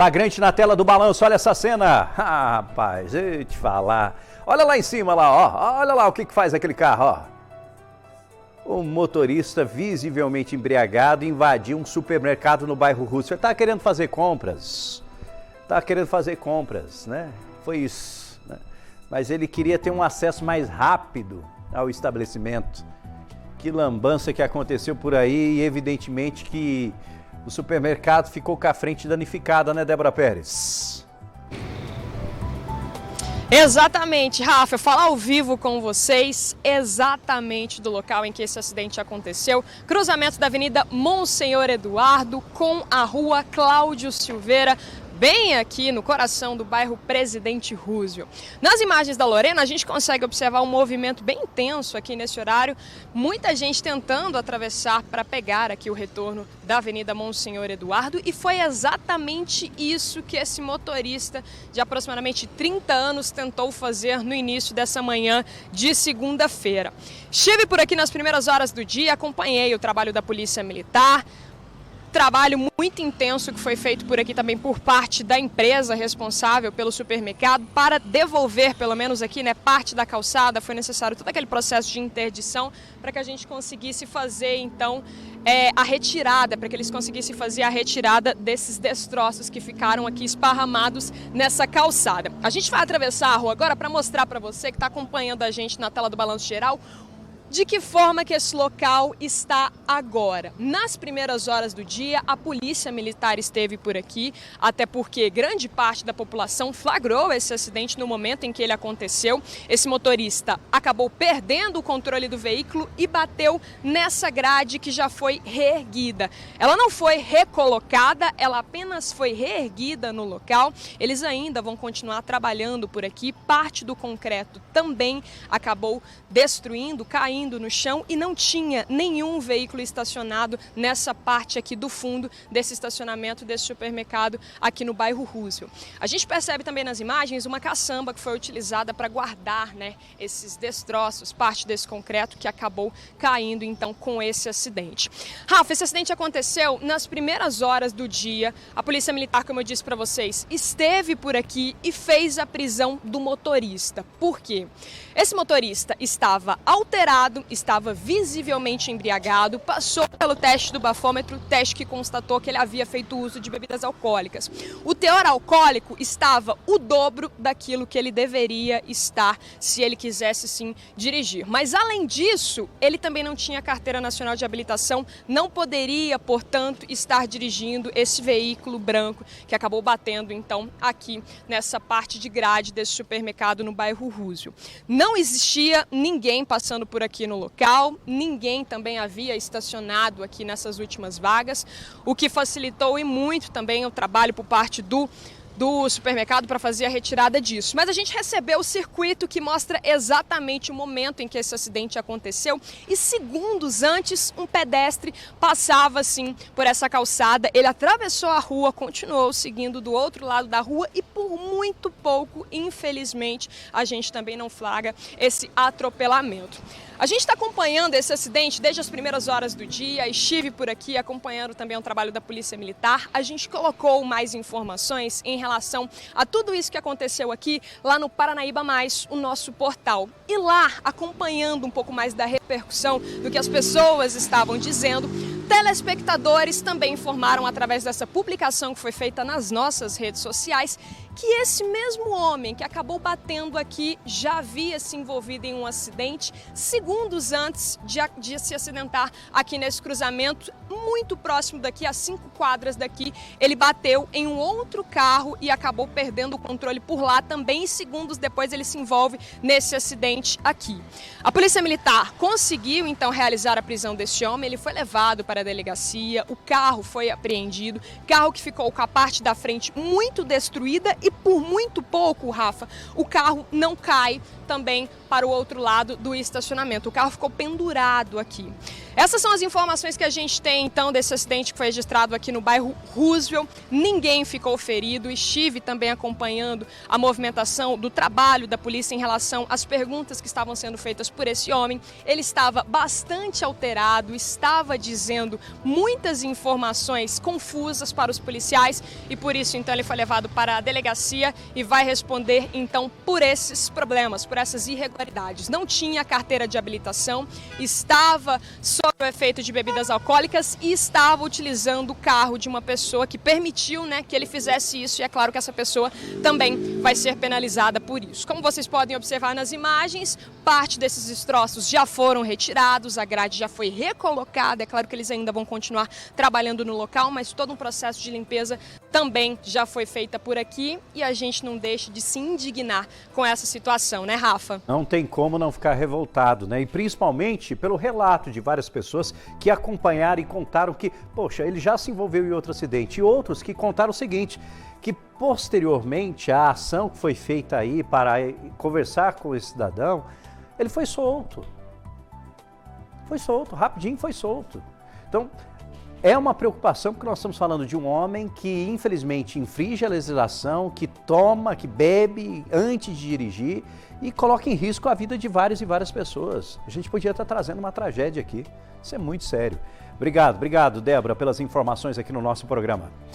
Flagrante na tela do balanço, olha essa cena. Ah, rapaz, deixa eu te falar. Olha lá em cima, lá, ó. Olha lá o que faz aquele carro, ó. O motorista, visivelmente embriagado, invadiu um supermercado no bairro Roosevelt. Tá querendo fazer compras. Né? Foi isso, né? Mas ele queria ter um acesso mais rápido ao estabelecimento. Que lambança que aconteceu por aí e evidentemente que o supermercado ficou com a frente danificada, né, Débora Pérez? Exatamente, Rafa, eu falo ao vivo com vocês exatamente do local em que esse acidente aconteceu. Cruzamento da Avenida Monsenhor Eduardo com a Rua Cláudio Silveira, bem aqui no coração do bairro Presidente Roosevelt. Nas imagens da Lorena, a gente consegue observar um movimento bem intenso aqui nesse horário. Muita gente tentando atravessar para pegar aqui o retorno da Avenida Monsenhor Eduardo. E foi exatamente isso que esse motorista de aproximadamente 30 anos tentou fazer no início dessa manhã de segunda-feira. Estive por aqui nas primeiras horas do dia, acompanhei o trabalho da Polícia Militar. Trabalho muito intenso que foi feito por aqui também por parte da empresa responsável pelo supermercado para devolver, pelo menos aqui, né, parte da calçada. Foi necessário todo aquele processo de interdição para que a gente conseguisse fazer, então, a retirada, para que eles conseguissem fazer a retirada desses destroços que ficaram aqui esparramados nessa calçada. A gente vai atravessar a rua agora para mostrar para você que está acompanhando a gente na tela do Balanço Geral de que forma que esse local está agora. Nas primeiras horas do dia, a Polícia Militar esteve por aqui, até porque grande parte da população flagrou esse acidente no momento em que ele aconteceu. Esse motorista acabou perdendo o controle do veículo e bateu nessa grade que já foi reerguida. Ela não foi recolocada, ela apenas foi reerguida no local. Eles ainda vão continuar trabalhando por aqui. Parte do concreto também acabou destruindo, caindo no chão e não tinha nenhum veículo estacionado nessa parte aqui do fundo desse estacionamento desse supermercado aqui no bairro Roosevelt. A gente percebe também nas imagens uma caçamba que foi utilizada para guardar, né, esses destroços, parte desse concreto que acabou caindo então com esse acidente. Rafa, esse acidente aconteceu nas primeiras horas do dia. A Polícia Militar, como eu disse para vocês, esteve por aqui e fez a prisão do motorista. Por quê? Esse motorista estava alterado, estava visivelmente embriagado, passou pelo teste do bafômetro, teste que constatou que ele havia feito uso de bebidas alcoólicas. O teor alcoólico estava o dobro daquilo que ele deveria estar se ele quisesse sim dirigir. Mas além disso, ele também não tinha carteira nacional de habilitação, não poderia, portanto, estar dirigindo esse veículo branco que acabou batendo então aqui nessa parte de grade desse supermercado no bairro Roosevelt. Não existia ninguém passando por aqui no local, ninguém também havia estacionado aqui nessas últimas vagas, o que facilitou e muito também o trabalho por parte do supermercado para fazer a retirada disso. Mas a gente recebeu o circuito que mostra exatamente o momento em que esse acidente aconteceu e segundos antes um pedestre passava assim por essa calçada, ele atravessou a rua, continuou seguindo do outro lado da rua e por muito pouco, infelizmente, a gente também não flagra esse atropelamento. A gente está acompanhando esse acidente desde as primeiras horas do dia, estive por aqui acompanhando também o trabalho da Polícia Militar. A gente colocou mais informações em relação a tudo isso que aconteceu aqui lá no Paranaíba Mais, o nosso portal. E lá, acompanhando um pouco mais da repercussão do que as pessoas estavam dizendo, telespectadores também informaram através dessa publicação que foi feita nas nossas redes sociais que esse mesmo homem que acabou batendo aqui já havia se envolvido em um acidente segundos antes de se acidentar aqui nesse cruzamento, muito próximo daqui, a 5 quadras daqui. Ele bateu em um outro carro e acabou perdendo o controle por lá também, e segundos depois ele se envolve nesse acidente aqui. A Polícia Militar conseguiu então realizar a prisão desse homem, ele foi levado para a delegacia, o carro foi apreendido, carro que ficou com a parte da frente muito destruída e por muito pouco, Rafa, o carro não cai também para o outro lado do estacionamento. O carro ficou pendurado aqui. Essas são as informações que a gente tem, então, desse acidente que foi registrado aqui no bairro Roosevelt. Ninguém ficou ferido. Estive também acompanhando a movimentação do trabalho da polícia em relação às perguntas que estavam sendo feitas por esse homem. Ele estava bastante alterado, estava dizendo dando muitas informações confusas para os policiais e por isso então ele foi levado para a delegacia e vai responder então por esses problemas, por essas irregularidades. Não tinha carteira de habilitação, estava sob o efeito de bebidas alcoólicas e estava utilizando o carro de uma pessoa que permitiu, né, que ele fizesse isso, e é claro que essa pessoa também vai ser penalizada por isso. Como vocês podem observar nas imagens, parte desses destroços já foram retirados, a grade já foi recolocada, é claro que eles ainda vão continuar trabalhando no local, mas todo um processo de limpeza também já foi feita por aqui e a gente não deixa de se indignar com essa situação, né, Rafa? Não tem como não ficar revoltado, né? E principalmente pelo relato de várias pessoas que acompanharam e contaram que, poxa, ele já se envolveu em outro acidente. E outros que contaram o seguinte, que posteriormente a ação que foi feita aí para conversar com esse cidadão, ele foi solto. Foi solto, rapidinho foi solto. Então, é uma preocupação porque nós estamos falando de um homem que infelizmente infringe a legislação, que toma, que bebe antes de dirigir e coloca em risco a vida de várias e várias pessoas. A gente podia estar trazendo uma tragédia aqui. Isso é muito sério. Obrigado, Débora, pelas informações aqui no nosso programa.